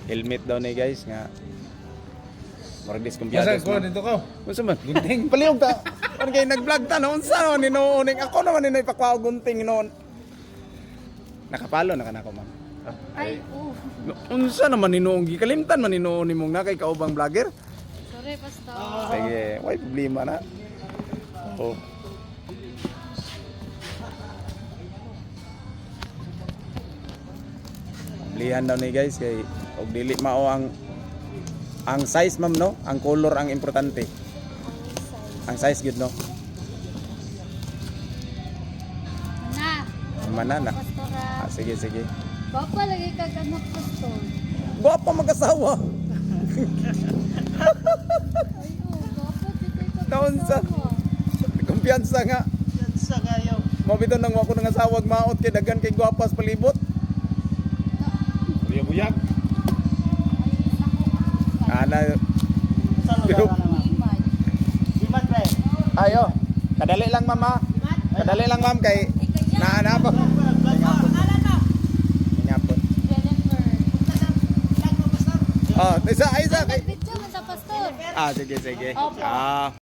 helmet daw ni guys nga. Murag diskumpiyado. Masa ko dito ko. Unsa man? Gunting. Palihog ta. Ano kay nag-vlog ta no? Unsa man ninuuning ako naman ni ipakwaw gunting noon. Nakapalo na kanako ma'am. Ay, oh. Unsa naman ninuong gikalimtan man ninuon nimong na kay kaubang vlogger? Sorry, pastor. Sige, way problema na. Oh. Lihan daw ni guys kay og dili mao ang size ma'am no, ang color ang importante. Ang size gud no. Na. Manana. Pastor, Ah, sige sige. Bapa lagi kag anak pastor. Guwapa mag-asawa. Ay, oh, bapa dito kag Taon sa- asawa. Kumpiyansa nga. Sa kayo. Mabito nang ako nang asawag maot kay daghan kay guwapas palibot. Buyag-buyag. Ana Saan Pero- lugar ka naman? Imay. Dimat pre. ayo. Kadali lang mama. Kadali lang ma'am kay naana pa. Ingapon. Jennifer. Oh, isa kay Video man sa pastor. sige sige. Opo. Ah.